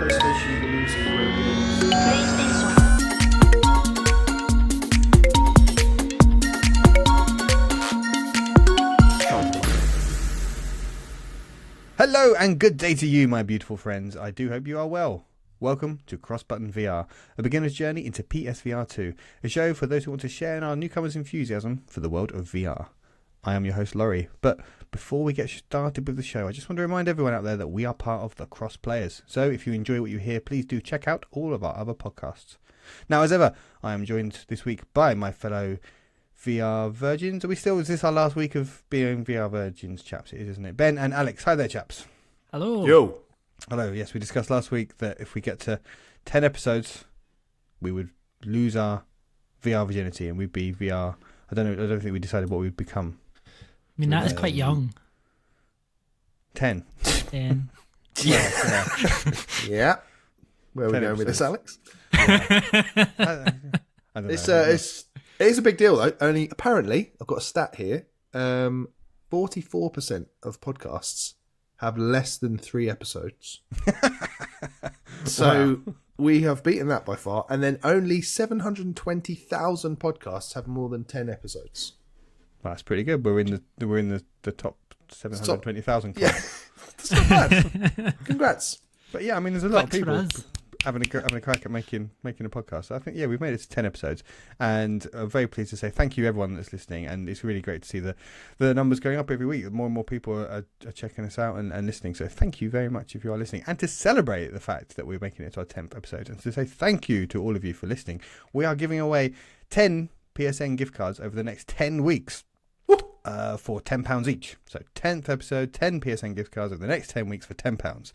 PlayStation believes in great games. Hello and good day to you, my beautiful friends. I do hope you are well. Welcome to crossbuttonvr, a beginner's journey into PSVR2, a show for those who want to share in our newcomers' enthusiasm for the world of VR. I am your host, Laurie, but before we get started with the show, I just want to remind everyone out there that we are part of the Cross Players. So if you enjoy what you hear, please do check out all of our other podcasts. Now, as ever, I am joined this week by my fellow VR virgins. Is this our last week of being VR virgins, chaps? It is, isn't it? Ben and Alex. Hi there, chaps. Hello. Yo. Hello. Yes, we discussed last week that if we get to 10 episodes, we would lose our VR virginity and we'd be VR. I don't think we decided what we'd become. I mean, that is quite young. 10. 10. Yeah. Yeah. Where are we 10 going with this, Alex? I don't know. It is a big deal, though. Only, apparently, I've got a stat here. 44% of podcasts have less than 3 episodes. So we have beaten that by far. And then only 720,000 podcasts have more than 10 episodes. That's pretty good. We're in the top 720,000 club. Yeah, that's not bad. Congrats. But yeah, I mean, there's a lot of Thanks for people us. having a crack at making a podcast. So I think, yeah, we've made it to 10 episodes, and I'm very pleased to say thank you everyone that's listening. And it's really great to see the numbers going up every week. More and more people are checking us out and listening. So thank you very much if you are listening. And to celebrate the fact that we're making it to our 10th episode, and to say thank you to all of you for listening, we are giving away 10 PSN gift cards over the next 10 weeks. For £10 each. So 10th episode, 10 PSN gift cards over the next 10 weeks for £10.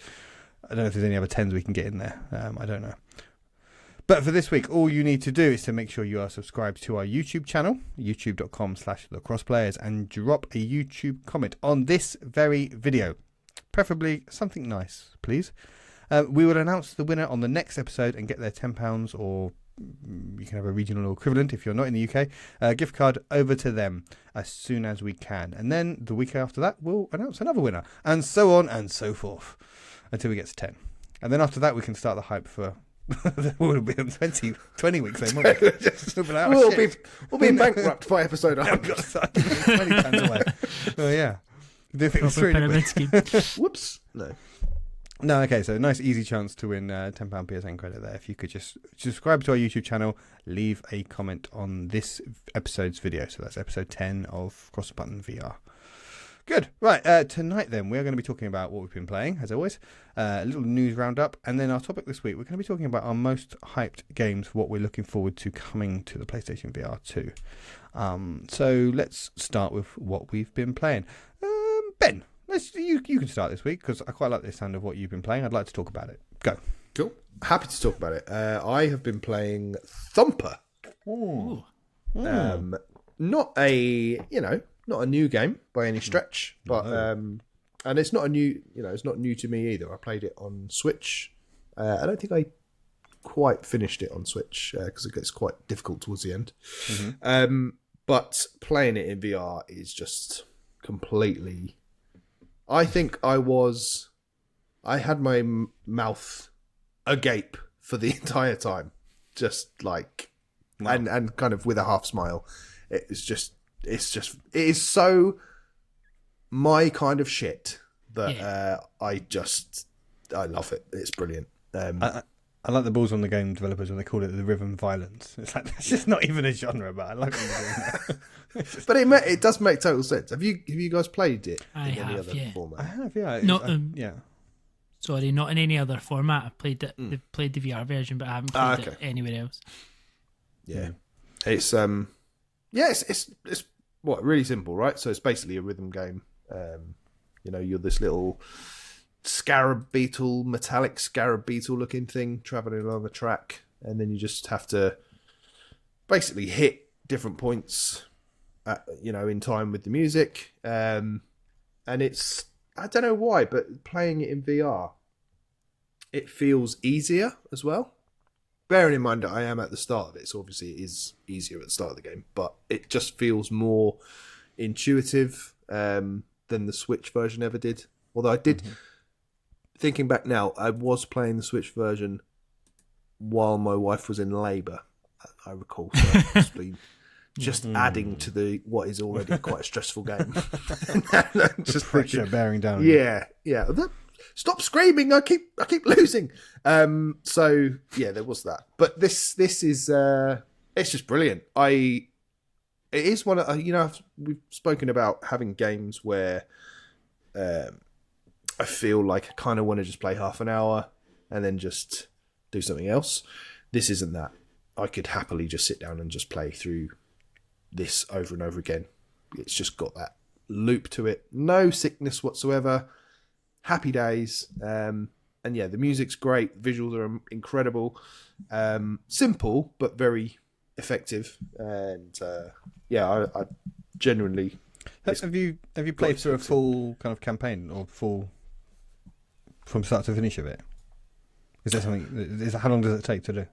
I don't know if there's any other 10s we can get in there. I don't know. But for this week, all you need to do is to make sure you are subscribed to our YouTube channel, youtube.com/thecrossplayers, and drop a YouTube comment on this very video. Preferably something nice, please. We will announce the winner on the next episode and get their £10, or you can have a regional equivalent if you're not in the UK, gift card over to them as soon as we can. And then the week after that, we'll announce another winner, and so on and so forth until we get to 10. And then after that, we can start the hype for we'll be in 20 weeks then, won't we? We'll be bankrupt by episode 100. £20 away. Oh, yeah. Do you think it's Proper really pyramid scheme. Whoops. No, okay, so nice easy chance to win £10 PSN credit there. If you could just subscribe to our YouTube channel, leave a comment on this episode's video. So that's episode 10 of Cross Button VR. Good. Right, tonight then, we're going to be talking about what we've been playing, as always. A little news roundup. And then our topic this week, we're going to be talking about our most hyped games, what we're looking forward to coming to the PlayStation VR2. So let's start with what we've been playing. Ben. You can start this week because I quite like the sound of what you've been playing. I'd like to talk about it. Go. Cool. Happy to talk about it. I have been playing Thumper. Ooh. Not a new game by any stretch, but and it's not it's not new to me either. I played it on Switch. I don't think I quite finished it on Switch because it gets quite difficult towards the end. Mm-hmm. But playing it in VR is just completely. I think I had my mouth agape for the entire time, just like, wow. and kind of with a half smile. It is so my kind of shit that I love it. It's brilliant. I like the balls on the game developers when they call it the rhythm violence. It's like that's just not even a genre, but I like them doing that. But it does make total sense. Have you guys played it? I in have, any other yeah. format? I have, yeah. Yeah. Sorry, not in any other format. I've played it. They've played the VR version, but I haven't played it anywhere else. Yeah, it's it's really simple, right? So it's basically a rhythm game. You're this little metallic scarab beetle looking thing traveling along a track, and then you just have to basically hit different points in time with the music. And it's, I don't know why, but playing it in VR, it feels easier as well. Bearing in mind that I am at the start of it, so obviously it is easier at the start of the game, but it just feels more intuitive than the Switch version ever did. Although I did thinking back now, I was playing the Switch version while my wife was in labour. I recall, so possibly just adding to what is already quite a stressful game. Just pressure bearing down. Yeah. Stop screaming! I keep losing. So yeah, there was that. But this is it's just brilliant. It is one of we've spoken about having games where I feel like I kind of want to just play half an hour and then just do something else. This isn't that. I could happily just sit down and just play through this over and over again. It's just got that loop to it. No sickness whatsoever. Happy days. And yeah, the music's great. Visuals are incredible. Simple, but very effective. And I genuinely... Have you played through a full kind of campaign or full from start to finish of it? Is there something? How long does it take to do?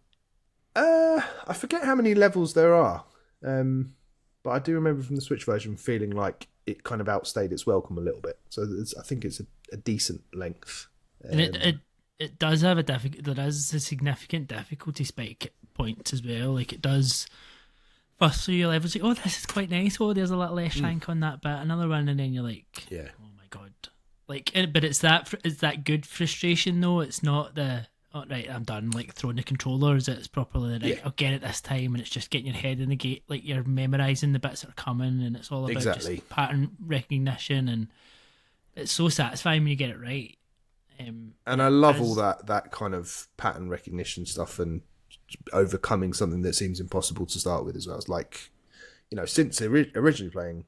I forget how many levels there are, but I do remember from the Switch version feeling like it kind of outstayed its welcome a little bit. So I think it's a decent length. And it does have there is a significant difficulty spike point as well. Like it does. First through your levels, like, oh, this is quite nice. Oh, there's a little less shank on that bit. Another one, and then you're like, yeah, oh my god. Like, but it's that good frustration though. It's not the right, I'm done. Like throwing the controllers. It's properly right. I'll get it this time, and it's just getting your head in the gate. Like you're memorizing the bits that are coming, and it's all about just pattern recognition, and it's so satisfying when you get it right. And I love all that kind of pattern recognition stuff and overcoming something that seems impossible to start with as well. It's like, since originally playing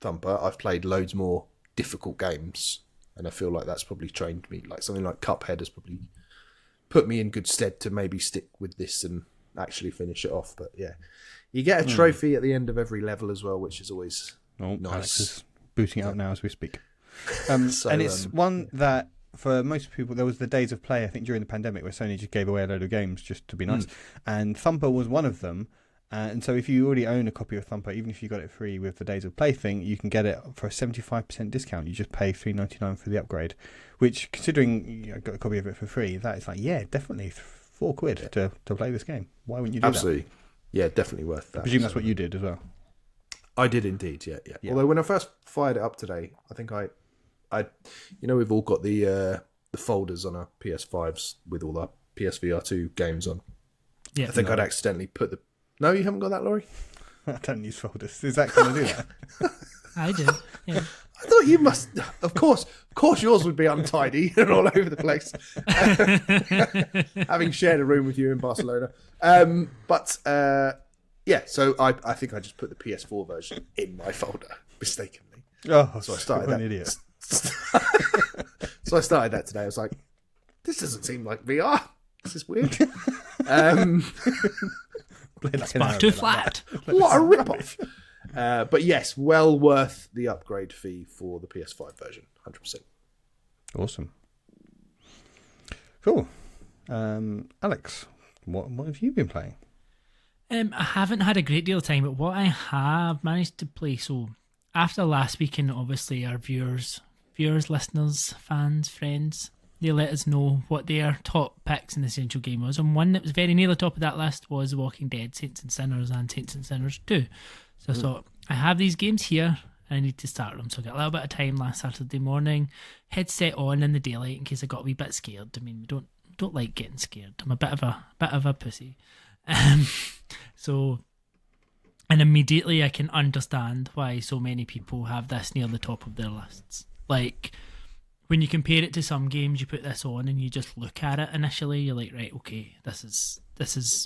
Thumper, I've played loads more difficult games, and I feel like that's probably trained me. Like something like Cuphead has probably put me in good stead to maybe stick with this and actually finish it off. But yeah, you get a trophy at the end of every level as well, which is always nice. Alex is booting out now as we speak. And it's one that for most people, there was the days of play, I think, during the pandemic where Sony just gave away a load of games just to be nice. And Thumper was one of them. And so if you already own a copy of Thumper, even if you got it free with the days of play thing, you can get it for a 75% discount. You just pay $3.99 for the upgrade, which, considering you got a copy of it for free, that is like, yeah, definitely £4 to play this game. Why wouldn't you do that? Absolutely. Yeah, definitely worth that. I presume that's what you did as well. I did indeed, yeah. Although when I first fired it up today, I think I we've all got the folders on our PS5s with all our PSVR2 games on. Yeah, I think I'd accidentally put the... No, you haven't got that, Laurie? I don't use folders. Is that going to do that? I do, yeah. I thought you must... Of course yours would be untidy and all over the place. Having shared a room with you in Barcelona. So I think I just put the PS4 version in my folder, mistakenly. Oh, so I started an idiot. So I started that today. I was like, this doesn't seem like VR. This is weird. It's far too flat. What a rip-off. But yes, well worth the upgrade fee for the PS5 version. 100%. Awesome. Cool. Alex, what have you been playing? I haven't had a great deal of time, but what I have managed to play, so after last week, and obviously our viewers, listeners, fans, friends, they let us know what their top picks in the Essential Game was, and one that was very near the top of that list was The Walking Dead, Saints and Sinners, and Saints and Sinners 2. So I thought, I have these games here, and I need to start them. So I got a little bit of time last Saturday morning, headset on in the daylight in case I got a wee bit scared. I mean, we don't like getting scared. I'm a bit of a pussy. And immediately I can understand why so many people have this near the top of their lists. Like, when you compare it to some games, you put this on and you just look at it initially, you're like, right, okay, this is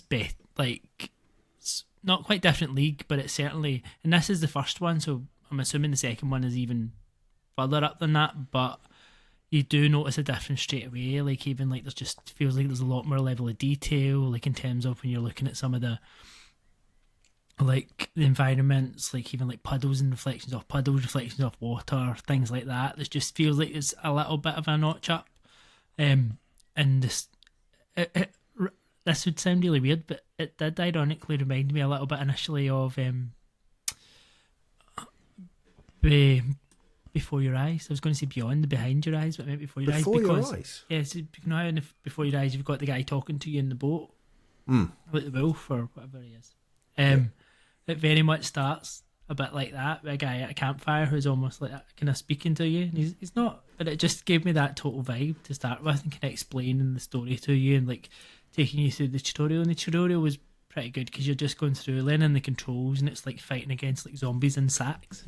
best. Like, it's not quite different league, but it's certainly, and this is the first one, so I'm assuming the second one is even further up than that, but you do notice a difference straight away. Like, even like there's just feels like there's a lot more level of detail, like in terms of when you're looking at some of the environments, like even like puddles and reflections off puddles, reflections off water, things like that. It just feels like it's a little bit of a notch up. And this would sound really weird, but it did ironically remind me a little bit initially of before your eyes. I was going to say beyond, behind your eyes, but I meant before your Before eyes. your eyes? Yeah, so, how before your eyes you've got the guy talking to you in the boat, like the wolf or whatever he is. It very much starts a bit like that, with a guy at a campfire who's almost like that, kind of speaking to you. And he's not, but it just gave me that total vibe to start with, and kind of explaining the story to you and like taking you through the tutorial. And the tutorial was pretty good because you're just going through learning the controls, and it's like fighting against like zombies in sacks.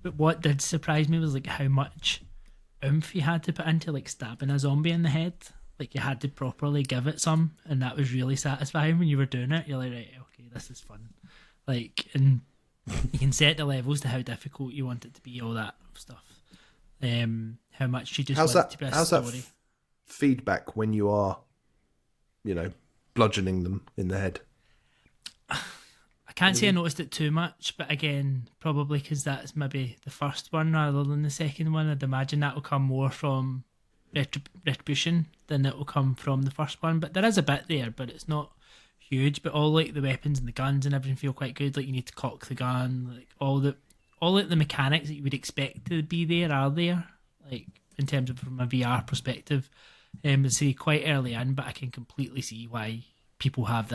But what did surprise me was like how much oomph you had to put into like stabbing a zombie in the head. Like you had to properly give it some, and that was really satisfying when you were doing it. You're like, right, okay, this is fun. Like, and you can set the levels to how difficult you want it to be, all that stuff. How much you just want it to be a story. That feedback when you are, bludgeoning them in the head? I can't say I noticed it too much, but again, probably because that's maybe the first one rather than the second one. I'd imagine that will come more from Retribution than it will come from the first one. But there is a bit there, but it's not huge. But all like the weapons and the guns and everything feel quite good. Like you need to cock the gun, like all like the mechanics that you would expect to be there are there. Like in terms of from a VR perspective, I'd say quite early in, but I can completely see why people have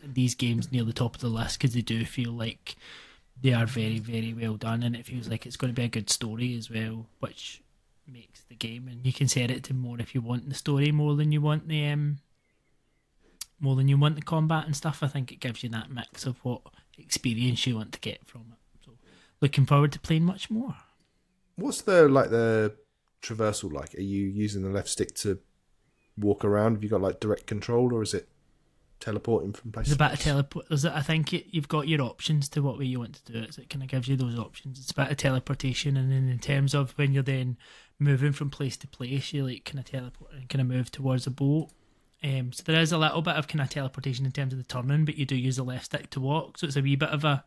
these games near the top of the list, because they do feel like they are very, very well done, and it feels like it's going to be a good story as well, which makes the game. And you can set it to more if you want the story more than you want the combat and stuff. I think it gives you that mix of what experience you want to get from it. So looking forward to playing much more. What's the traversal like? Are you using the left stick to walk around? Have you got like direct control, or is it teleporting from place There's to a bit place? of teleport. I think you've got your options to what way you want to do it. So it kind of gives you those options. It's a bit of teleportation, and then in terms of when you're then moving from place to place, you like kind of teleport and kind of move towards a boat. So there is a little bit of kind of teleportation in terms of the turning, but you do use the left stick to walk. So it's a wee bit of a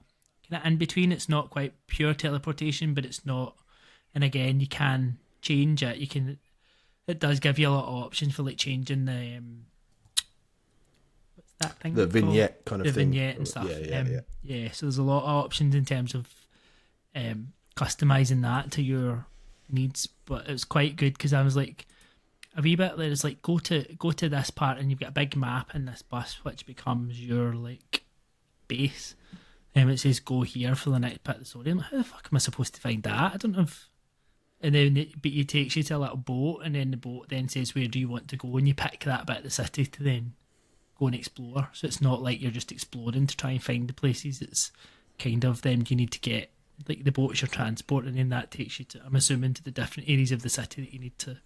kind of in between. It's not quite pure teleportation, but it's not. And again, you can change it. It does give you a lot of options for like changing the what's that thing? The vignette kind of the thing. vignette and stuff. Yeah. So there's a lot of options in terms of customizing that to your needs, but it was quite good because I was like a wee bit. There's like go to this part, and you've got a big map in this bus, which becomes your like base. It says go here for the next bit of the story. I'm like, how the fuck am I supposed to find that? I don't know if. And then it takes you to a little boat, and then the boat then says where do you want to go, and you pick that bit of the city to then go and explore. So it's not like you're just exploring to try and find the places. It's kind of then you need to get like the boat's your transport, and then that takes you to, I'm assuming, to the different areas of the city that you need to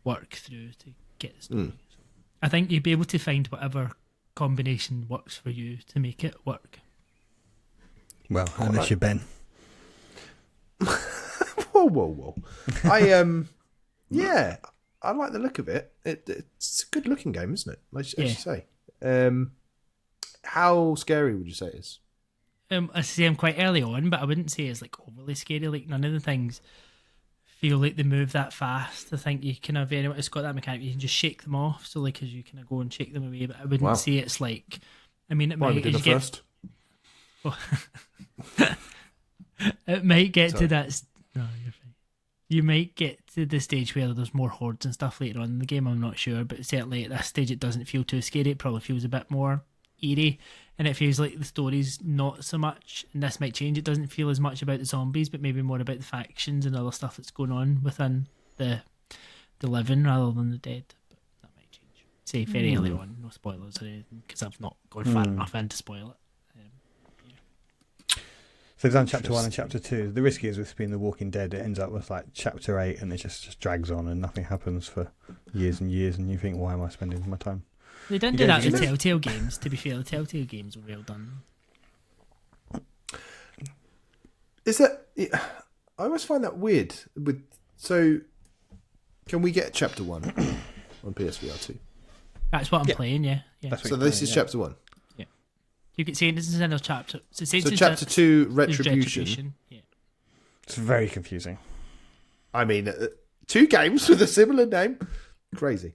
work through to get the story. So I think you'd be able to find whatever combination works for you to make it work. Well, unless you're Ben. Whoa. I like the look of it. It's a good looking game, isn't it? As you say. How scary would you say it is? I say I'm quite early on, but I wouldn't say it's like overly scary. Like none of the things feel like they move that fast. I think you kind of it's got that mechanic. You can just shake them off. So like as you kind of go and shake them away, but I wouldn't say it's like. I mean, it might be the first. It might get to that. No, you're fine. You might get to the stage where there's more hordes and stuff later on in the game. I'm not sure, but certainly at this stage it doesn't feel too scary. It probably feels a bit more eerie, and it feels like the story's not so much. And this might change. It doesn't feel as much about the zombies, but maybe more about the factions and other stuff that's going on within the living rather than the dead. But that might change. Say very early on, no spoilers or anything, because I've not gone far enough in to spoil it. So they've done chapter 1 and chapter 2. The risk is with being The Walking Dead, it ends up with like chapter 8 and it just drags on and nothing happens for years and years, and you think, why am I spending my time? They didn't do that with Telltale games, to be fair. The Telltale games were well done. Is that... I always find that weird. So, can we get chapter 1 on PSVR2? That's what I'm playing, yeah. So this is chapter 1? You can see this is another chapter. So chapter 2, Retribution. Yeah. It's very confusing. I mean, 2 games with a similar name. Crazy.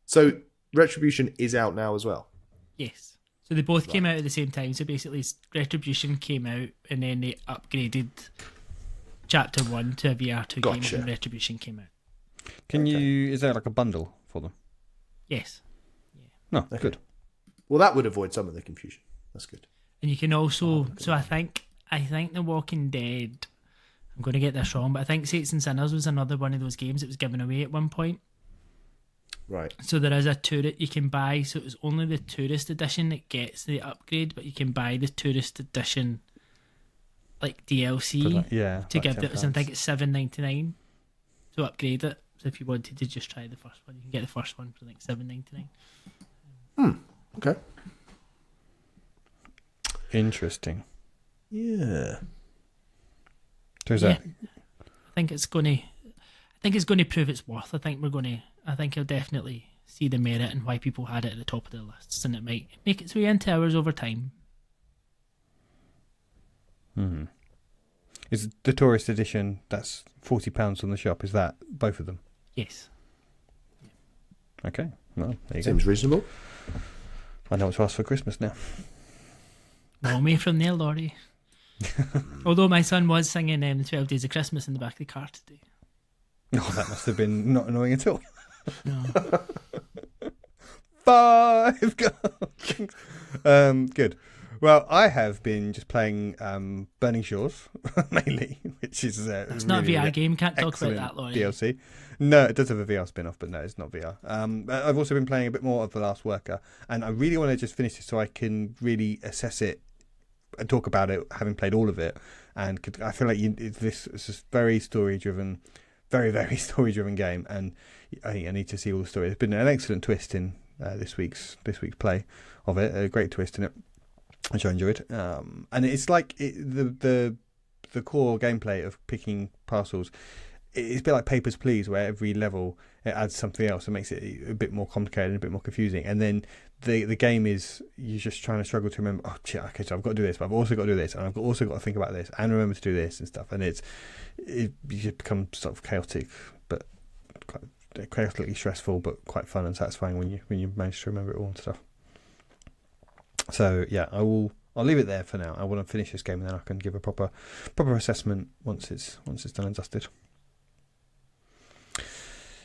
So Retribution is out now as well. Yes. So they both came out at the same time. So basically, Retribution came out and then they upgraded chapter 1 to a VR2 game Gotcha. when Retribution came out. Is there like a bundle for them? Yes. No, good. Well, that would avoid some of the confusion. That's good. And you can also, so I think The Walking Dead, I'm going to get this wrong, but I think Saints and Sinners was another one of those games that was given away at one point. Right. So there is a tourist you can buy, so it was only the tourist edition that gets the upgrade, but you can buy the tourist edition like DLC to give it, so I think it's $7.99 to upgrade it. So if you wanted to just try the first one, you can get the first one for like $7.99. Okay. Interesting. Yeah. So is that I think it's going to prove its worth. I think he'll definitely see the merit and why people had it at the top of their lists, and it might make its way into ours over time. Is the tourist edition that's £40 on the shop? Is that both of them? Yes. Okay. Well, there you Seems go. reasonable. I know what to ask for Christmas now. Roll me from there, Laurie. Although my son was singing 12 Days of Christmas in the back of the car today. Oh, that must have been not annoying at all. No. 5 goals. Good. Well, I have been just playing Burning Shores mainly, which is It's not a VR game. Can't talk about that, Laurie. DLC. No, it does have a VR spin-off, but no, it's not VR. I've also been playing a bit more of The Last Worker, and I really want to just finish it so I can really assess it and talk about it, having played all of it. And I feel like this is a very story-driven, very, very story-driven game, and I need to see all the story. There's been an excellent twist in this week's play of it, a great twist in it, which I enjoyed. And it's like the core gameplay of picking parcels. It's a bit like Papers, Please, where every level it adds something else and makes it a bit more complicated and a bit more confusing. And then the game is you're just trying to struggle to remember. Oh shit! Okay, so I've got to do this, but I've also got to do this, and I've also got to think about this and remember to do this and stuff. And you just become sort of chaotic, but quite chaotically stressful, but quite fun and satisfying when you manage to remember it all and stuff. So yeah, I'll leave it there for now. I want to finish this game and then I can give a proper assessment once it's done and dusted.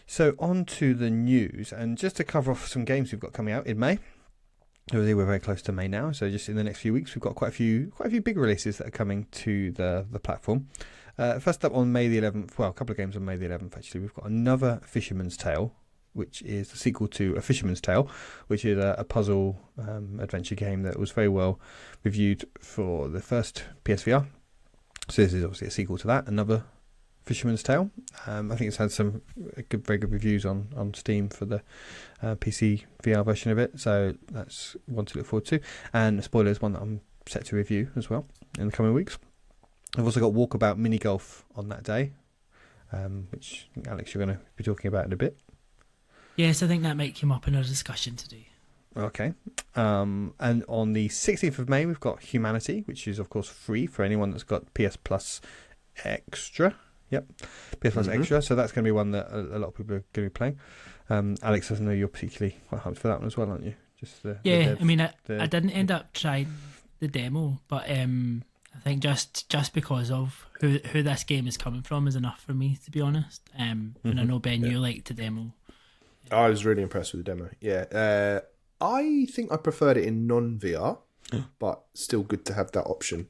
So on to the news, and just to cover off some games we've got coming out in May. Obviously, we're very close to May now, so just in the next few weeks, we've got quite a few big releases that are coming to the platform. First up on May the 11th, well, a couple of games on May the 11th actually. We've got another Fisherman's Tale, which is the sequel to A Fisherman's Tale, which is a puzzle adventure game that was very well reviewed for the first PSVR. So this is obviously a sequel to that, another Fisherman's Tale. I think it's had some very good reviews on Steam for the PC VR version of it, so that's one to look forward to. And spoilers, one that I'm set to review as well in the coming weeks. I've also got Walkabout Mini Golf on that day, which Alex, you're going to be talking about in a bit. Yes, I think that might come up in our discussion today. Okay. And on the 16th of May, we've got Humanity, which is, of course, free for anyone that's got PS Plus Extra. Yep, PS Plus Extra. So that's going to be one that a lot of people are going to be playing. Alex, I know you're particularly quite hyped for that one as well, aren't you? Just I didn't end up trying the demo, but I think just because of who this game is coming from is enough for me, to be honest. And I know, Ben, you liked the demo. I was really impressed with the demo. Yeah, I think I preferred it in non-VR, but still good to have that option.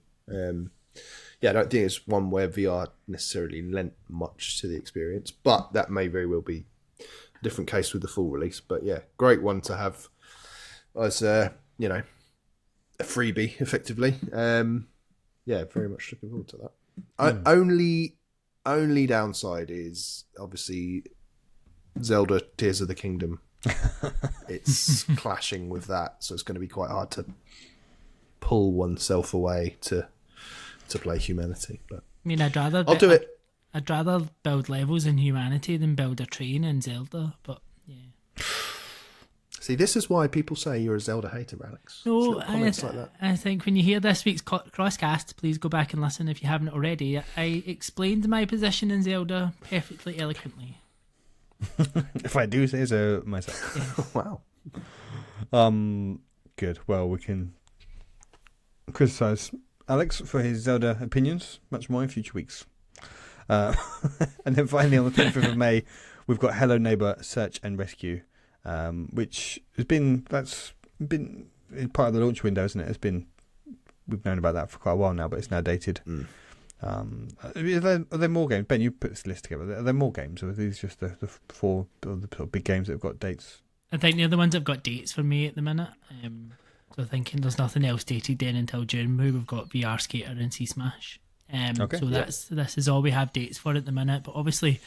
I don't think it's one where VR necessarily lent much to the experience, but that may very well be a different case with the full release. But yeah, great one to have as a freebie, effectively. Very much looking forward to that. Only downside is obviously Zelda Tears of the Kingdom. It's clashing with that, so it's going to be quite hard to pull oneself away to play Humanity. But I mean, I'll do it. I'd rather build levels in Humanity than build a train in Zelda, but yeah. See, this is why people say you're a Zelda hater, Alex. No, I think when you hear this week's Crosscast, please go back and listen if you haven't already. I explained my position in Zelda perfectly eloquently. If I do say so myself. Yes. Wow. Good. Well, we can criticise Alex for his Zelda opinions much more in future weeks. And then finally on the 25th of May, we've got Hello Neighbor Search and Rescue, which has been in part of the launch window, isn't it? We've known about that for quite a while now, but it's now dated. Are there more games? Ben, you put this list together. Are there more games, or are these just the four or the sort of big games that have got dates? I think the other ones have got dates for me at the minute. So thinking there's nothing else dated then until June. We've got VR Skater and Sea Smash. So this is all we have dates for at the minute. But obviously,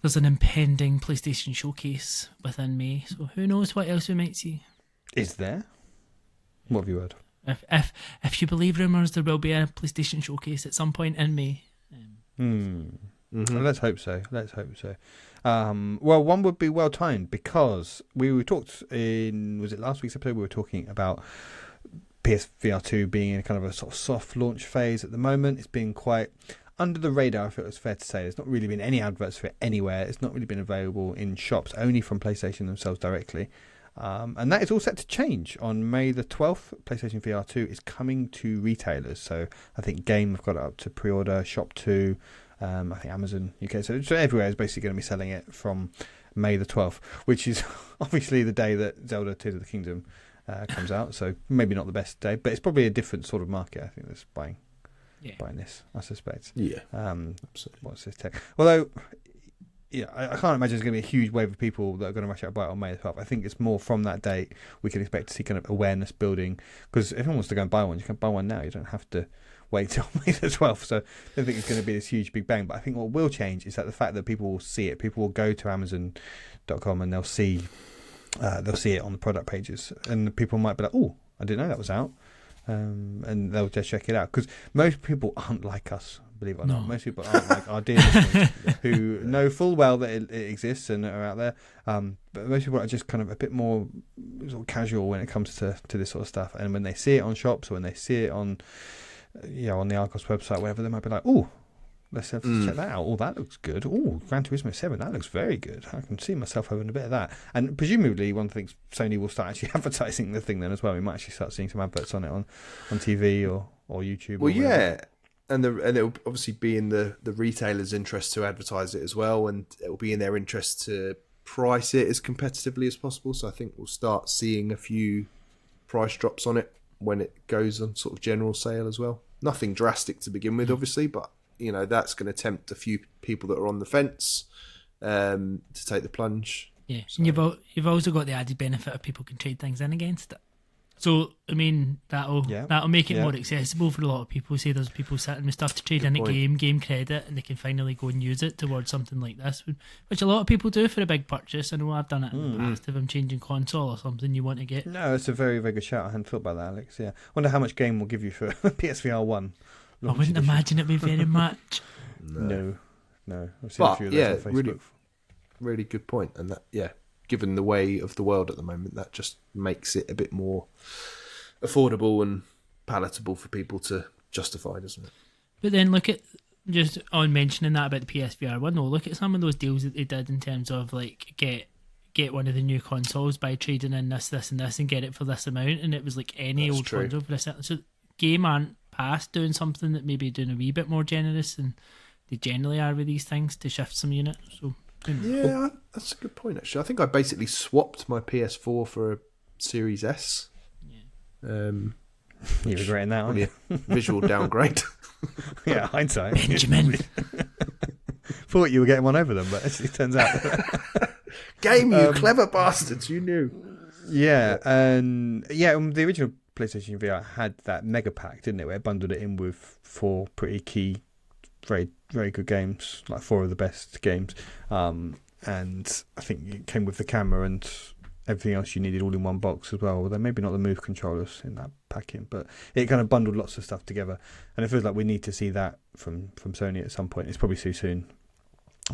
there's an impending PlayStation showcase within May. So who knows what else we might see? Is there? What have you heard? If you believe rumours, there will be a PlayStation showcase at some point in May. Well, let's hope so. Well, one would be well timed because we talked was it last week's episode? We were talking about PSVR2 being in kind of a sort of soft launch phase at the moment. It's been quite under the radar, if it was fair to say. There's not really been any adverts for it anywhere. It's not really been available in shops, only from PlayStation themselves directly. And that is all set to change on May the 12th. PlayStation VR2 is coming to retailers. So I think Game have got it up to pre-order, Shop 2, I think Amazon UK. So everywhere is basically going to be selling it from May the 12th, which is obviously the day that Zelda Tears of the Kingdom comes out. So maybe not the best day, but it's probably a different sort of market, I think, that's buying this, I suspect. Yeah. Absolutely. What's this tech? Although... Yeah, I can't imagine there's going to be a huge wave of people that are going to rush out and buy it on May the 12th. I think it's more from that date we can expect to see kind of awareness building, because if anyone wants to go and buy one, you can buy one now. You don't have to wait till May the 12th. So I don't think it's going to be this huge big bang. But I think what will change is that the fact that people will see it. People will go to Amazon.com and they'll see it on the product pages, and people might be like, "Oh, I didn't know that was out," and they'll just check it out. Because most people aren't like us. Believe it or not, most people aren't like our dear listeners who know full well that it exists and are out there. But most people are just kind of a bit more sort of casual when it comes to this sort of stuff. And when they see it on shops or when they see it on on the Argos website, whatever, they might be like, "Oh, let's check that out. Oh, that looks good. Oh, Gran Turismo 7, that looks very good. I can see myself having a bit of that." And presumably, one thinks Sony will start actually advertising the thing then as well. We might actually start seeing some adverts on it on TV or YouTube. Well, yeah. And it'll obviously be in the retailer's interest to advertise it as well, and it'll be in their interest to price it as competitively as possible. So I think we'll start seeing a few price drops on it when it goes on sort of general sale as well. Nothing drastic to begin with, obviously, but that's going to tempt a few people that are on the fence to take the plunge. Yeah, so. And you've also got the added benefit of people can trade things in against it. So, I mean, that'll make it more accessible for a lot of people. Say there's people sitting with stuff to trade in at game credit, and they can finally go and use it towards something like this, which a lot of people do for a big purchase. I know I've done it in the past if I'm changing console or something you want to get. No, it's a very, very good shout. I hadn't thought about that, Alex. Yeah, wonder how much Game will give you for PSVR1. I wouldn't imagine it'd be very much. No. I've seen a few of those on Facebook. Really good point. And that, given the way of the world at the moment, that just makes it a bit more affordable and palatable for people to justify, doesn't it? But then look at, just on mentioning that about the PSVR1, look at some of those deals that they did in terms of like get one of the new consoles by trading in this and this and get it for this amount, and it was like any old console for this. So Game aren't past doing something that maybe doing a wee bit more generous than they generally are with these things to shift some units. So yeah, that's a good point, actually. I think I basically swapped my PS4 for a Series S. Yeah. You're regretting that, aren't you? Visual downgrade. Yeah, hindsight. Benjamin. Thought you were getting one over them, but it turns out. Game, you clever bastards, you knew. Yeah, and the original PlayStation VR had that mega pack, didn't it? Where it bundled it in with 4 pretty key, very, very good games, like 4 of the best games. And I think it came with the camera and everything else you needed all in one box as well. Although maybe not the Move controllers in that packing, but it kind of bundled lots of stuff together. And it feels like we need to see that from Sony at some point. It's probably too soon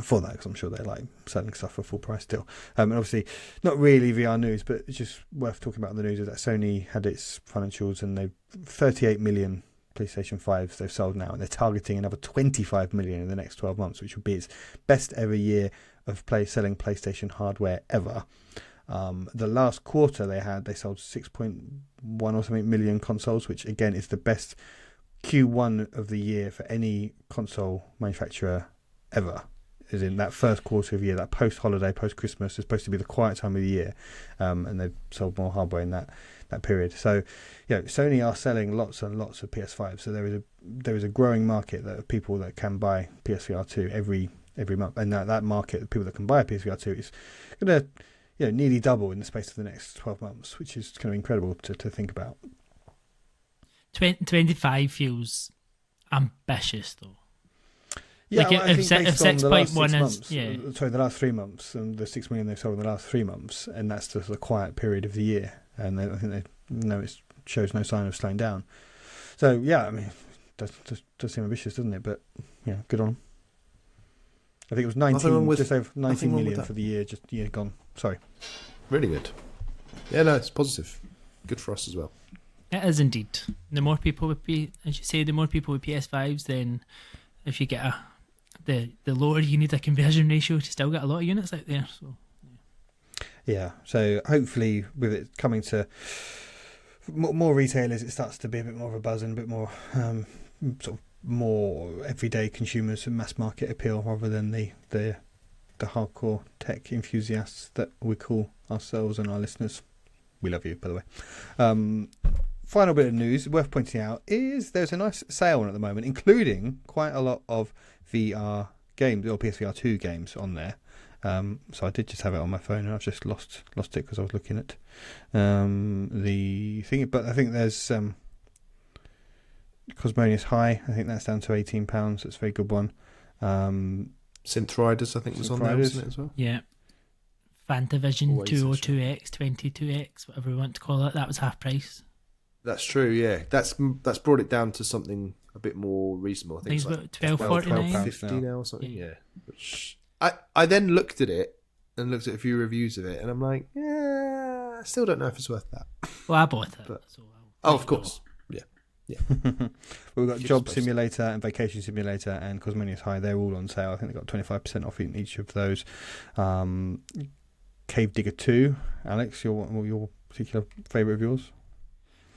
for that, because I'm sure they're like selling stuff for full price still. And obviously not really VR news, but it's just worth talking about the news is that Sony had its financials and they've 38 million PlayStation 5s they've sold now, and they're targeting another 25 million in the next 12 months, which would be its best ever year of selling PlayStation hardware ever. The last quarter they sold 6.1 or something million consoles, which again is the best Q1 of the year for any console manufacturer ever. As in that first quarter of the year, that post-holiday, post-Christmas is supposed to be the quiet time of the year, and they've sold more hardware in that period. So, Sony are selling lots and lots of PS5. So there is a growing market of people that can buy PSVR2 every month, and that market of people that can buy a PSVR2 is going to nearly double in the space of the next 12 months, which is kind of incredible to think about. 25 feels ambitious though. Yeah, like I think based on the last 6 months, the last 3 months, and the 6 million they've sold in the last 3 months, and that's just the quiet period of the year, and I think it shows no sign of slowing down. So yeah, I mean, it does seem ambitious, doesn't it? But yeah, good on them. I think it was just over 19 million for the year, gone. Sorry. Really good. Yeah, no, it's positive. Good for us as well. It is indeed. The more people with as you say, the more people with PS5s, then if you get the lower you need a conversion ratio to still get a lot of units out there. So yeah, so hopefully with it coming to more retailers, it starts to be a bit more of a buzz and a bit more sort of more everyday consumers and mass market appeal, rather than the hardcore tech enthusiasts that we call ourselves and our listeners. We love you, by the way. Final bit of news worth pointing out is there's a nice sale on at the moment, including quite a lot of VR games or PSVR2 games on there. So I did just have it on my phone, and I've just lost it because I was looking at the thing. But I think there's Cosmonius High. I think that's down to £18. That's a very good one. Synth Riders, I think, was on there, wasn't it, as well? Yeah. Fantavision 202X, 22X, whatever we want to call it. That was half price. That's true, yeah. That's brought it down to something a bit more reasonable. I think it's like £12.50 now or something. Yeah. Which I then looked at it and looked at a few reviews of it, and I'm like, yeah, I still don't know if it's worth that. Well, I bought it. But, so of course. Yeah. We've got Job Simulator and Vacation Simulator and Cosmonius High. They're all on sale. I think they've got 25% off in each of those. Cave Digger 2. Alex, your particular favourite of yours?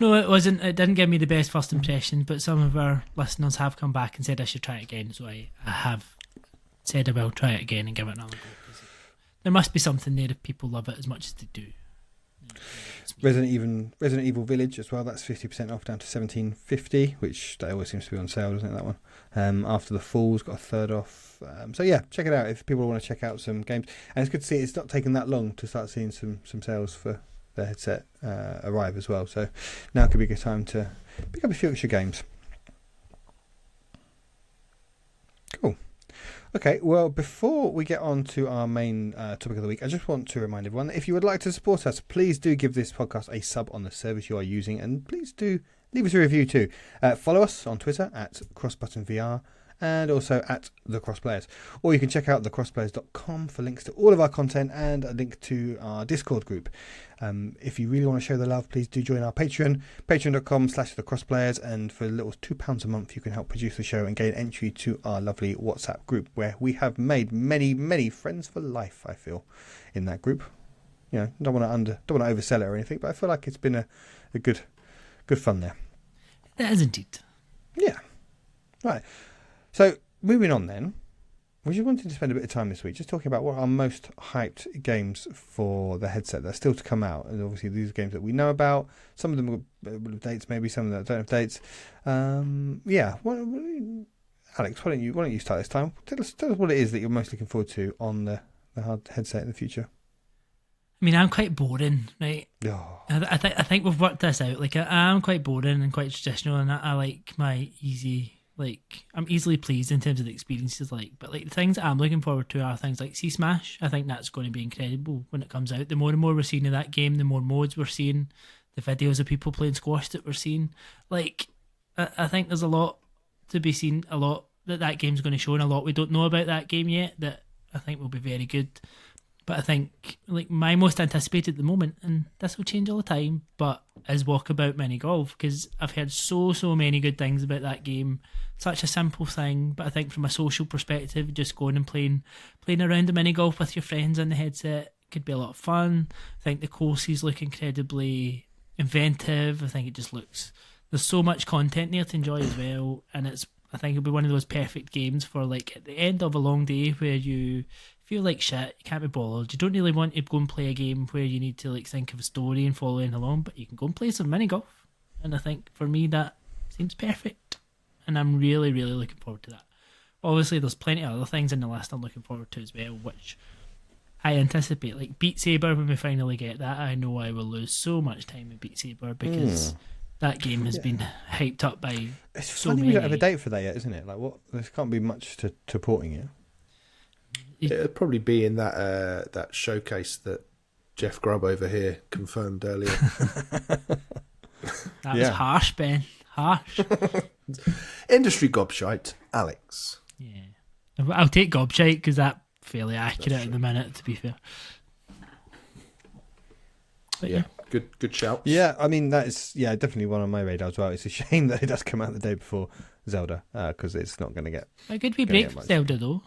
No, it wasn't. It didn't give me the best first impression, but some of our listeners have come back and said I should try it again. So I have said I will try it again and give it another go. There must be something there if people love it as much as they do. Resident Evil Village as well. That's 50% off, down to $17.50, which that always seems to be on sale, doesn't it? That one. After the Fall's got a third off. So yeah, check it out if people want to check out some games. And it's good to see it's not taken that long to start seeing some sales for the headset arrive as well. So now could be a good time to pick up a few extra games. Cool. Okay, well, before we get on to our main topic of the week, I just want to remind everyone that if you would like to support us, please do give this podcast a sub on the service you are using, and please do leave us a review too. Follow us on Twitter at crossbuttonvr and also at The Crossplayers. Or you can check out thecrossplayers.com for links to all of our content and a link to our Discord group. If you really want to show the love, please do join our Patreon, patreon.com/thecrossplayers, and for a little £2 a month you can help produce the show and gain entry to our lovely WhatsApp group, where we have made many, many friends for life, I feel, in that group. You know, don't want to oversell it or anything, but I feel like it's been a good fun there. That is indeed. Yeah. Right. So, moving on then, we just wanted to spend a bit of time this week just talking about what are our most hyped games for the headset that are still to come out. And obviously these are games that we know about. Some of them will have dates, maybe some of them don't have dates. Yeah. Alex, why don't you start this time? Tell us what it is that you're most looking forward to on the hard headset in the future. I mean, I'm quite boring, right? Oh. I think we've worked this out. Like, I'm quite boring and quite traditional, and I like my easy... Like, I'm easily pleased in terms of the experiences, but the things that I'm looking forward to are things like Sea Smash. I think that's going to be incredible when it comes out. The more and more we're seeing of that game, the more modes we're seeing, the videos of people playing squash that we're seeing. I think there's a lot to be seen, a lot that game's going to show, and a lot we don't know about that game yet that I think will be very good. But I think, my most anticipated at the moment, and this will change all the time, but is Walkabout Mini Golf, because I've heard so many good things about that game. Such a simple thing, but I think from a social perspective, just going and playing around the mini golf with your friends on the headset could be a lot of fun. I think the courses look incredibly inventive. I think it just looks... There's so much content there to enjoy as well, and I think it'll be one of those perfect games for like at the end of a long day where you feel like shit, you can't be bothered. You don't really want to go and play a game where you need to like think of a story and following along, but you can go and play some mini golf. And I think for me that seems perfect. And I'm really, really looking forward to that. Obviously, there's plenty of other things in the list I'm looking forward to as well, which I anticipate. Like Beat Saber, when we finally get that, I know I will lose so much time in Beat Saber because that game has been hyped up by It's so funny many. we don't have a date for that yet, isn't it? Like, what? There can't be much to porting it. It'll probably be in that showcase that Jeff Grubb over here confirmed earlier. That was harsh, Ben. Harsh. Industry gobshite, Alex. Yeah. I'll take gobshite because that's fairly accurate at the minute, to be fair. But Yeah, good shout. Yeah, I mean, that is definitely one on my radar as well. It's a shame that it does come out the day before Zelda because it's not going to get... A good wee break for Zelda, though.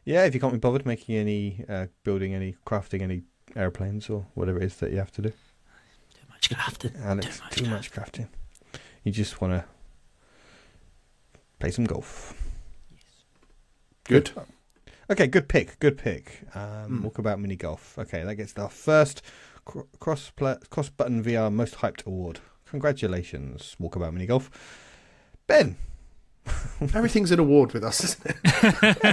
Yeah, if you can't be bothered making any, building any, crafting any airplanes or whatever it is that you have to do. Too much crafting. Alex, too much crafting. You just want to play some golf. Yes. Good. Okay, good pick. Walkabout Mini Golf. Okay, that gets our first cross-button VR Most Hyped Award. Congratulations, Walkabout Mini Golf. Ben. Everything's an award with us, isn't it?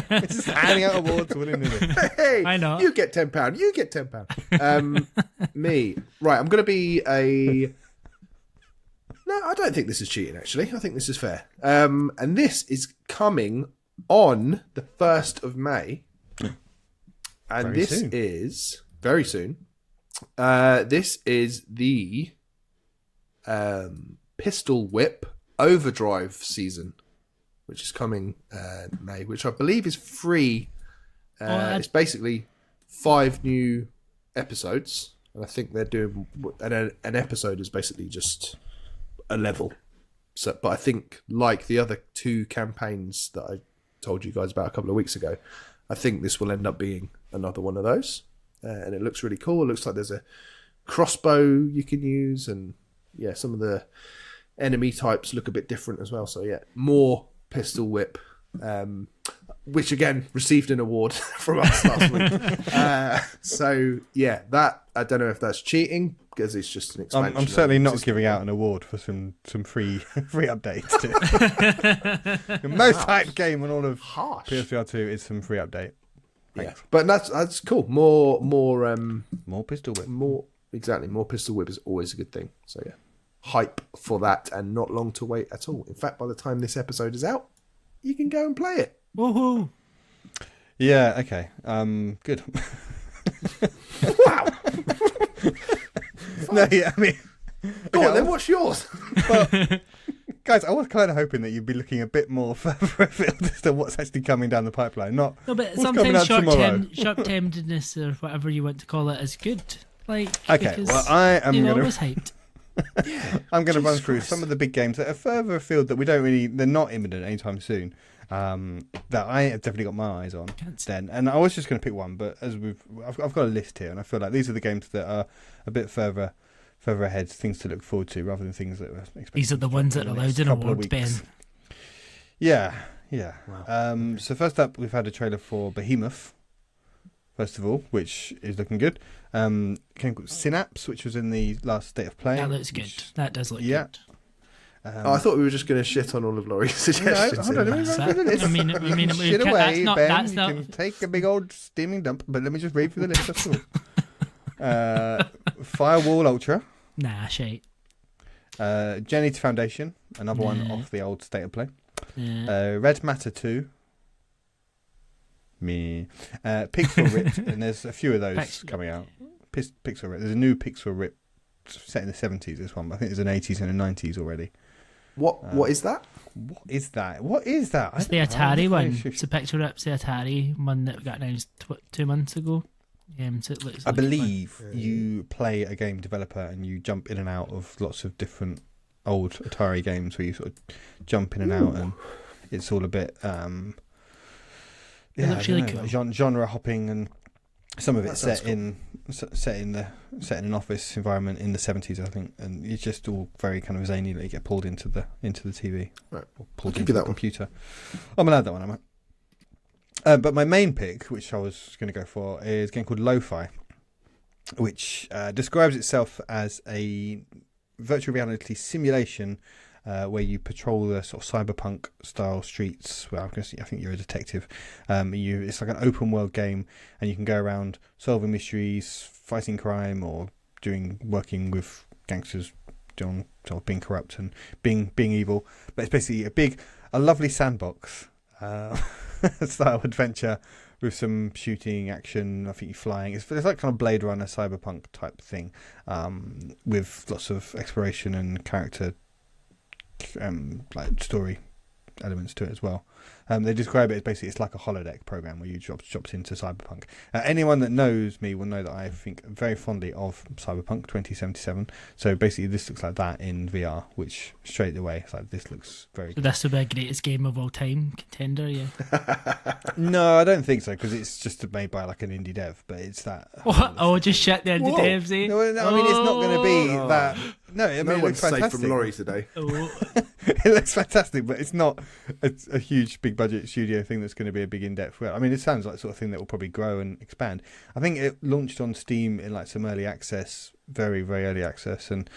It's just handing out awards willy-nilly. Hey, I know. You get £10. You get £10. Me. Right, I'm going to be a... No, I don't think this is cheating, actually. I think this is fair. And this is coming on the 1st of May. And Very this soon. is... Very soon. This is the Pistol Whip Overdrive season, which is coming May, which I believe is free. It's basically 5 new episodes, and I think they're doing an episode is basically just a level. So, but I think like the other 2 campaigns that I told you guys about a couple of weeks ago, I think this will end up being another one of those, and it looks really cool. It looks like there's a crossbow you can use, and yeah, some of the enemy types look a bit different as well. So yeah, more Pistol Whip, which again received an award from us last week. So yeah, that I don't know if that's cheating because it's just an expansion. I'm certainly not giving out an award for some free updates. The most hyped game on all of PSVR2 is some free update. Thanks. Yeah, but that's cool. More Pistol Whip. More Pistol Whip is always a good thing. So yeah. Hype for that and not long to wait at all. In fact, by the time this episode is out, you can go and play it. Woohoo! Yeah, okay. Good. Wow. No, yeah, I mean... Go on then, what's yours? Well, guys, I was kind of hoping that you'd be looking a bit more further afield as to what's actually coming down the pipeline. Not No, but what's coming out sometimes tomorrow. short-termedness or whatever you want to call it is good. Like, Okay, because well, I am you're going always to... hyped. I'm going to run through some of the big games that are further afield that they're not imminent anytime soon. That I have definitely got my eyes on. Then, and I was just going to pick one, but as I've got a list here, and I feel like these are the games that are a bit further ahead, things to look forward to, rather than things that we're expecting. These are the ones that are allowed in awards, Ben. Yeah. Wow. So first up, we've had a trailer for Behemoth. First of all, which is looking good. Game called Synapse, which was in the last state of play. That looks good. That does look good. I thought we were just going to shit on all of Laurie's suggestions. No, hold on, I mean, shit away, Ben. That's You not. can take a big old steaming dump, but let me just read through the list. That's all. Firewall Ultra. Nah, shite. Genity Foundation, another one off the old state of play. Yeah. Red Matter 2. Me. Pixel Ripped, and there's a few of those coming out. Pixel Ripped. There's a new Pixel Ripped set in the 70s, this one, but I think there's an 80s and a 90s already. What is that? What is that? It's the Atari one. It's a Pixel Rip's the Atari one that got announced 2 months ago. So it looks I like believe you play a game developer and you jump in and out of lots of different old Atari games where you sort of jump in and out, and it's all a bit it looks really cool. genre hopping, and Some of it's That set sounds in an office environment in the 70s, I think, and it's just all very kind of zany that you get pulled into the TV, Right. or pulled I'll give into you the that one. computer. I'm allowed that one, am I? But my main pick, which I was going to go for, is a game called Lo-Fi, which describes itself as a virtual reality simulation where you patrol the sort of cyberpunk style streets. Well, I think you're a detective. It's like an open world game, and you can go around solving mysteries, fighting crime, or working with gangsters, sort of being corrupt and being evil. But it's basically a lovely sandbox style adventure with some shooting action. I think you're flying. It's like kind of Blade Runner cyberpunk type thing, with lots of exploration and character like story elements to it as well. They describe it as basically it's like a holodeck program where you drops into cyberpunk. Anyone that knows me will know that I think very fondly of Cyberpunk 2077. So basically this looks like that in VR, which straight away it's like, this looks very So this will be a greatest game of all time contender, yeah. No, I don't think so, because it's just made by like an indie dev, but it's that. What? Oh, just shit the indie devs, eh? No, I mean, it's not going to be that. No, I mean, No it one's looks safe fantastic. from Laurie today. Oh. It looks fantastic, but it's not a huge, big budget studio thing that's going to be a big in-depth. I mean, it sounds like the sort of thing that will probably grow and expand. I think it launched on Steam in like some early access, very, very early access, and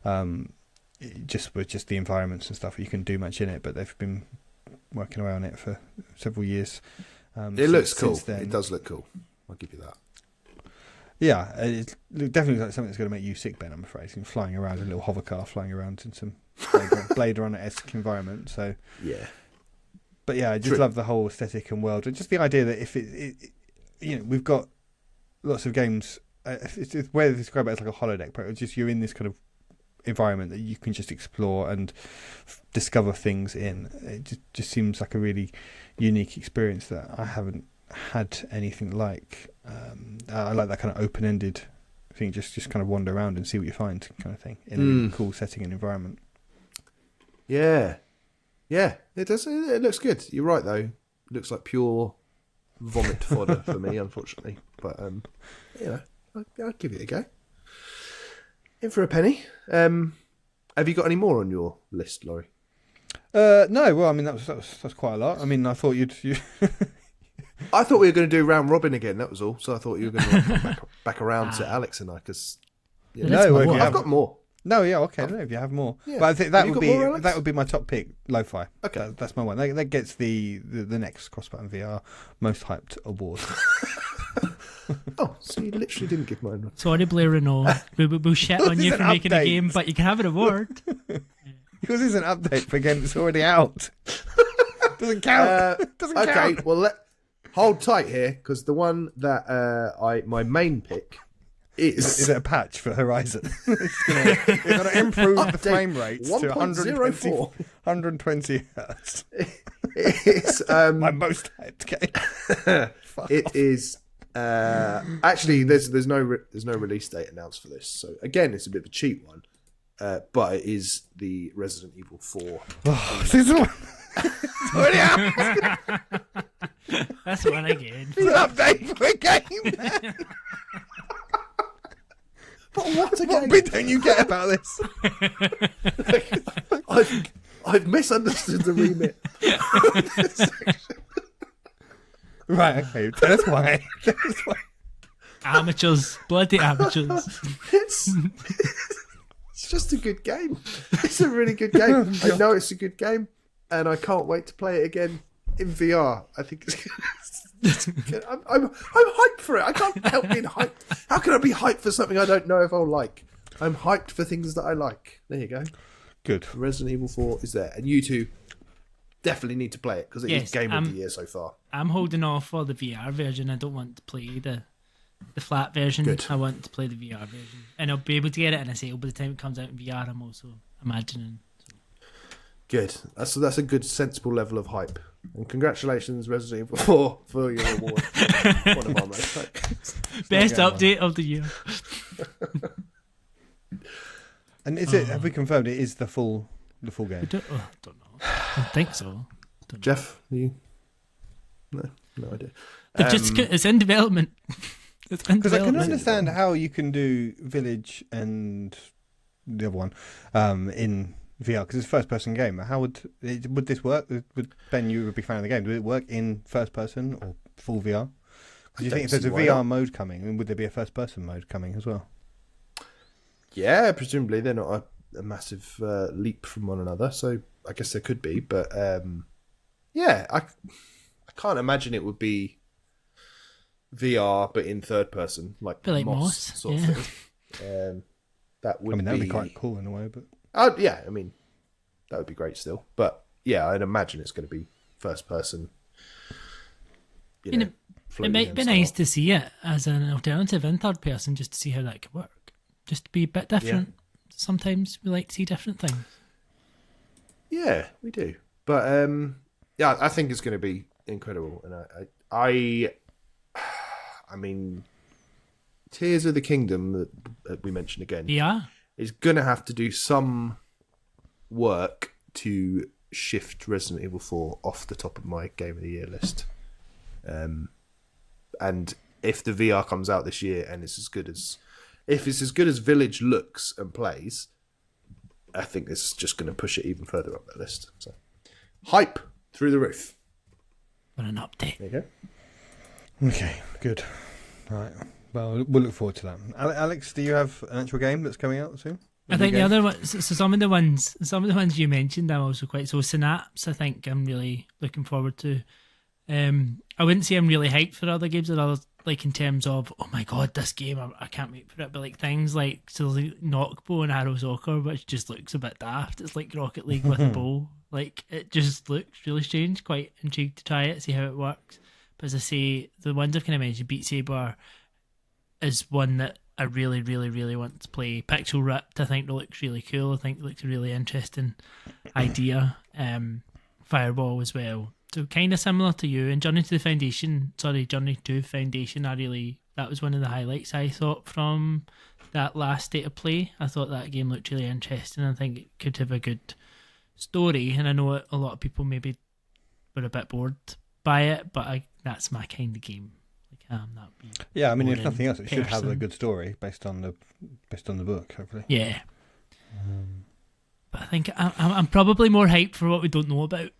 with just the environments and stuff, you can do much in it. But they've been working around it for several years. It looks cool. Then. It does look cool. I'll give you that. Yeah, it definitely looks like something that's going to make you sick, Ben, I'm afraid. You're flying around in a little hover car, flying around in some Blade Runner-esque environment. So Yeah. But yeah, I just love the whole aesthetic and world. And just the idea that if we've got lots of games, it's where they describe it as like a holodeck, but it's just you're in this kind of environment that you can just explore and discover things in. It just seems like a really unique experience that I haven't had anything like. I like that kind of open-ended thing, just kind of wander around and see what you find kind of thing in a really cool setting and environment. Yeah, it does. It looks good. You're right though. It looks like pure vomit fodder for me, unfortunately. But I'll give it a go. In for a penny. Have you got any more on your list, Laurie? No. Well, I mean that's quite a lot. I mean, I thought you'd. I thought we were going to do round robin again. That was all. So I thought you were going to come back around to Alex and I, because I've got more. No, yeah, okay. I don't know if you have more, Yeah. but I think that Have would you got more, Alex? that would be my top pick. Lo-fi. Okay. That's my one. That gets the next crossbutton VR most hyped award. Oh, so you literally didn't give mine. Sorry, Blair Renault. We'll shit on you This is for an making a update. game, but you can have an award. Because it's an update for a game that's already out. Doesn't count. Doesn't Okay, count. well, hold tight here, because the one that my main pick Is it a patch for Horizon? It's going to improve the Update frame rates to 120 hertz. It's My most hyped game. it is actually there's no release date announced for this, so again it's a bit of a cheap one, but it is the Resident Evil 4. Season 1. It's already out. That's one again. It's an update for a game, man. But what What again? bit don't you get about this? I've misunderstood the remit. Right, okay. Tell us why. Amateurs. Bloody amateurs. It's just a good game. It's a really good game. I know it's a good game, and I can't wait to play it again in VR. I think it's good. I'm hyped for it. I can't help being hyped. How can I be hyped for something I don't know if I'll like? I'm hyped for things that I like. There you go. Good. Resident Evil 4 is there, and you two definitely need to play it because it is Yes, game of the year so far. I'm holding off for the VR version. I don't want to play the flat version. Good. I want to play the VR version. And I'll be able to get it in a sale by the time it comes out in VR, I'm also imagining. Good. That's a good, sensible level of hype. And congratulations, Resident Evil 4, for your award. One of our most hyped. Best update of the year. And is it? Have we confirmed it is the full game? I don't know. I don't think so. Jeff, you? No idea. It's in development. It's been Because I can development. understand how you can do Village and the other one in VR because it's a first-person game. How would this work? Would Ben, you would be a fan of the game? Would it work in first-person or full VR? Do you think if there's a VR mode coming, then would there be a first-person mode coming as well? Yeah, presumably they're not a massive leap from one another, so I guess there could be. But yeah, I can't imagine it would be VR but in third person, like Moss sort of thing. That would be quite cool in a way, but yeah, I mean that would be great still. But yeah, I'd imagine it's going to be first person. It might be nice to see it as an alternative in third person, just to see how that could work, just to be a bit different. Yeah. Sometimes we like to see different things. Yeah, we do. But yeah, I think it's going to be incredible, and I mean, Tears of the Kingdom that we mentioned again, is going to have to do some work to shift Resident Evil 4 off the top of my Game of the Year list. And if the VR comes out this year and it's as good as Village looks and plays, I think this is just going to push it even further up that list. So, hype through the roof. What an update! There you go. Okay, good. All right. Well, we'll look forward to that. Alex, do you have an actual game that's coming out soon? I think the other ones, so some of the ones you mentioned, I'm also quite so. Synapse, I think I'm really looking forward to. I wouldn't say I'm really hyped for other games that I was like in terms of, oh my god, this game, I can't wait for it. But like things like Knockbow and Arrow Soccer, which just looks a bit daft. It's like Rocket League with a bow. Like it just looks really strange. Quite intrigued to try it, see how it works. But as I say, the ones I've kind of mentioned, Beat Saber is one that I really, really, really want to play. Pixel Ripped, I think it looks really cool. I think it looks a really interesting idea. Fireball as well. So kind of similar to you. And Journey to Foundation, that was one of the highlights I thought from that last state of play. I thought that game looked really interesting. I think it could have a good story. And I know a lot of people maybe were a bit bored by it, but that's my kind of game. Yeah, I mean, if nothing else, it should have a good story based on the book, hopefully. Yeah. But I think I'm probably more hyped for what we don't know about.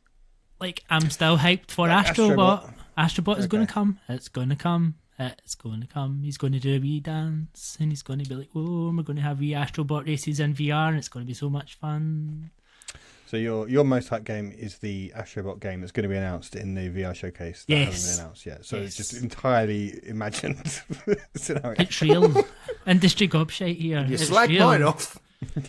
Like, I'm still hyped for Astrobot. Astrobot is going to come. It's going to come. It's going to come. He's going to do a wee dance, and he's going to be like, "Oh, we're going to have wee Astrobot races in VR, and it's going to be so much fun." So your most hyped game is the Astrobot game that's going to be announced in the VR showcase that hasn't been announced yet. So it's just entirely imagined scenario. It's real. Industry gobshite here. You slag mine off.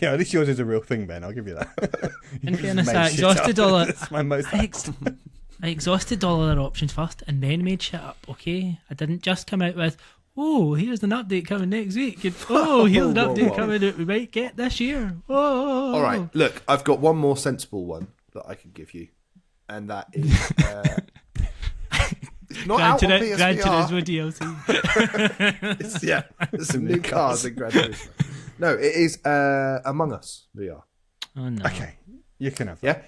Yeah, at least yours is a real thing, Ben. I'll give you that. In fairness, I exhausted all it. That's my most I exhausted all other options first and then made shit up, okay? I didn't just come out with, oh, here's an update coming next week. And, oh, here's an update coming out we might get this year. Whoa. All right, look, I've got one more sensible one that I can give you. And that is... it's not out on PSVR. Gran Turismo DLC. There's some new cars in Gran Turismo. No, it is Among Us VR. Oh, no. Okay, you can have that. Yeah?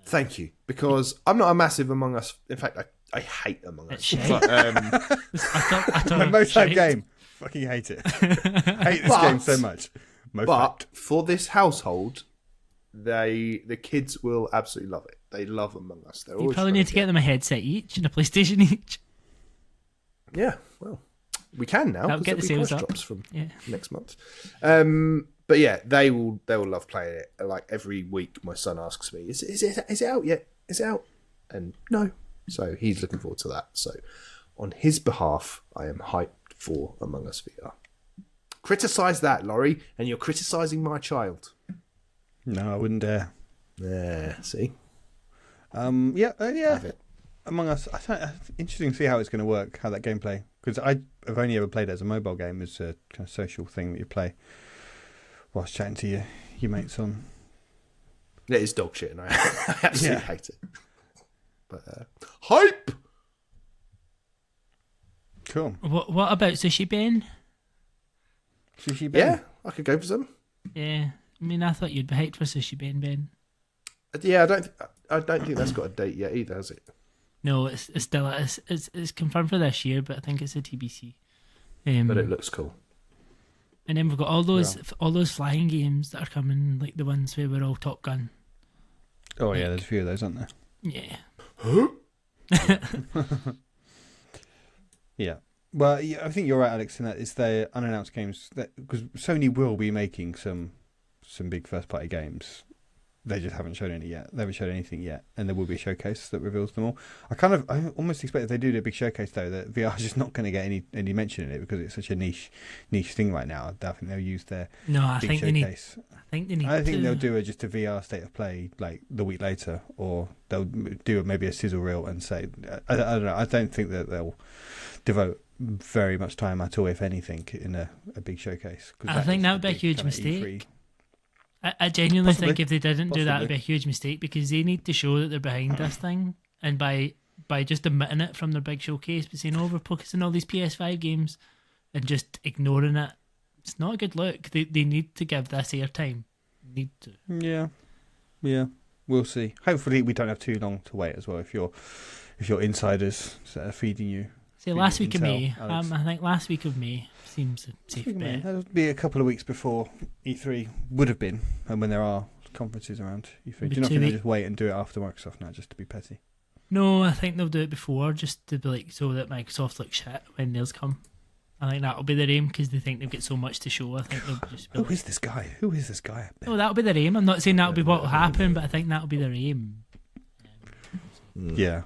Thank you. Because I'm not a massive Among Us... In fact, I hate Among Us. It's shit. But, I thought my most hyped game. Fucking hate it. Hate this game so much. But for this household, the kids will absolutely love it. They love Among Us. You probably need to get them a headset each and a PlayStation each. Yeah, well, we can now. That'll get the sales up. Drops from next month. But yeah, they will love playing it. Like every week, my son asks me, "Is it out yet? Is it out?" And no. So he's looking forward to that. So on his behalf, I am hyped for Among Us VR. Criticise that, Laurie, and you're criticising my child. No, I wouldn't dare. Yeah, see? Yeah. Among Us, interesting to see how it's going to work, how that gameplay, because I've only ever played it as a mobile game, as a kind of social thing that you play whilst chatting to your mates on. It is dog shit, and I absolutely hate it. But hype. Cool. What about Sushi Ben? Sushi Ben? Yeah, I could go for some. Yeah, I mean, I thought you'd be hyped for Sushi Ben. Yeah, I don't think that's got a date yet either, has it? No, it's still it's confirmed for this year, but I think it's a TBC. But it looks cool. And then we've got all those flying games that are coming, like the ones where we're all Top Gun. Oh yeah, there's a few of those, aren't there? Yeah. Yeah. Well, yeah, I think you're right, Alex, in that it's the unannounced games because Sony will be making some big first-party games. They just haven't shown any yet. They haven't shown anything yet, and there will be a showcase that reveals them all. I almost expect if they do the big showcase though, that VR is just not going to get any mention in it because it's such a niche thing right now. I think they'll use their big showcase. I think they'll do just a VR state of play like the week later, or they'll do maybe a sizzle reel and say, I don't know. I don't think that they'll devote very much time at all, if anything, in a big showcase. I think that would be a huge mistake. I genuinely think if they didn't do that, it would be a huge mistake because they need to show that they're behind this thing, and by just omitting it from their big showcase, but saying, we're focusing on all these PS5 games and just ignoring it, it's not a good look. They need to give this airtime. Need to. Yeah. We'll see. Hopefully, we don't have too long to wait as well. If your insiders are feeding you. See, last week of May. I think last week of May seems a safe bet. That'll be a couple of weeks before E3 would have been, and when there are conferences around E3. Do you not think they'll just wait and do it after Microsoft now, just to be petty? No, I think they'll do it before, just to be like so that Microsoft looks shit when theirs come. I think that'll be their aim because they think they've got so much to show. I think they'll just be Who is this guy? Who is this guy up there? No, that'll be their aim. I'm not saying that'll be what will happen, but I think that'll be their aim. Yeah.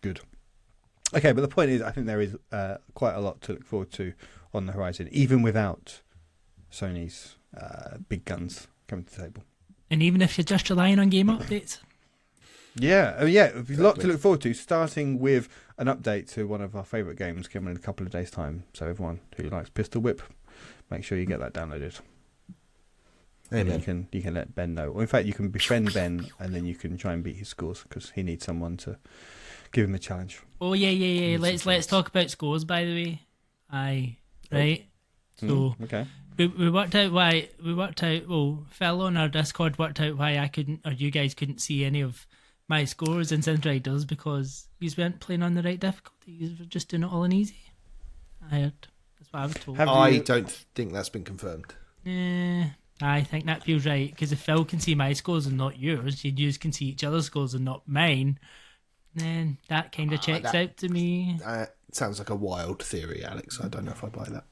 Good. Okay, but the point is, I think there is quite a lot to look forward to on the horizon, even without Sony's big guns coming to the table. And even if you're just relying on game updates. Yeah, a lot to look forward to, starting with an update to one of our favourite games coming in a couple of days' time. So everyone who likes Pistol Whip, make sure you get that downloaded. Amen. You can let Ben know. Or in fact, you can befriend Ben, and then you can try and beat his scores because he needs someone to give him a challenge. Oh yeah. Let's talk about scores, by the way. Aye, right. So okay. We worked out why. Well, Phil on our Discord worked out why I couldn't, or you guys couldn't see any of my scores in Synthroid does because you weren't playing on the right difficulty. You were just doing it all in easy. I heard. That's what I was told. I don't think that's been confirmed. I think that feels right because if Phil can see my scores and not yours, you can see each other's scores and not mine. Then that kind of checks out to me. Sounds like a wild theory, Alex. I don't know if I buy that.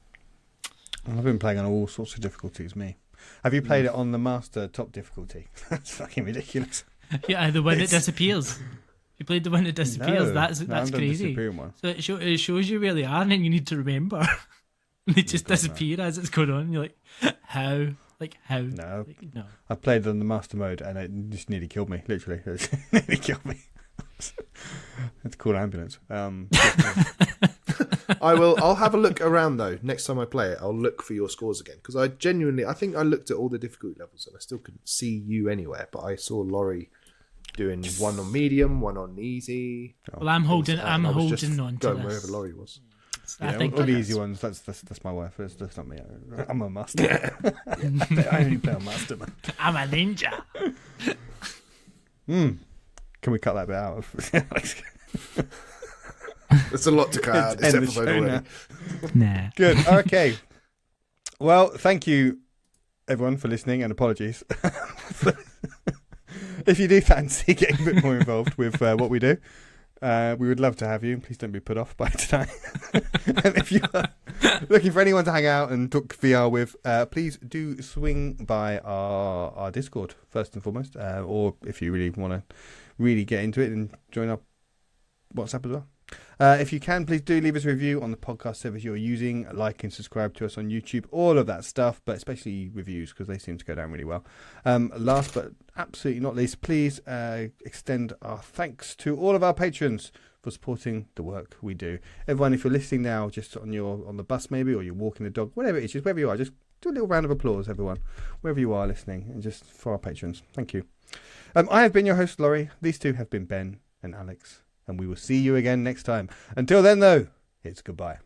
I've been playing on all sorts of difficulties, me. Have you played it on the master top difficulty? That's fucking ridiculous. Yeah, the one that disappears. You played the one that disappears. No, that's crazy. So it shows you where they are, and then you need to remember. They just disappear as it's going on. And you're like, how? Like how? No, no. I played on the master mode, and it just nearly killed me. Literally, it nearly killed me. Had to call an ambulance. I'll have a look around though. Next time I play it, I'll look for your scores again because I think I looked at all the difficulty levels and I still couldn't see you anywhere. But I saw Laurie doing one on medium, one on easy. Well, I'm holding on to going this. wherever Laurie was. I think all the easy ones. That's my wife. That's not me. I'm a master. I only play on master mode. I'm a ninja. Can we cut that bit out? There's a lot to cut out this episode already. Nah. Good. Okay. Well, thank you, everyone, for listening, and apologies. If you do fancy getting a bit more involved with what we do, we would love to have you. Please don't be put off by tonight. And if you are looking for anyone to hang out and talk VR with, please do swing by our Discord first and foremost, or if you really want to really get into it and join our WhatsApp as well. If you can, please do leave us a review on the podcast service you're using. Like and subscribe to us on YouTube, all of that stuff, but especially reviews because they seem to go down really well. Last but absolutely not least, please extend our thanks to all of our patrons for supporting the work we do. Everyone, if you're listening now, just on the bus maybe, or you're walking the dog, whatever it is, just wherever you are, just do a little round of applause, everyone, wherever you are listening, and just for our patrons. Thank you. I have been your host, Laurie. These two have been Ben and Alex. And we will see you again next time. Until then, though, it's goodbye.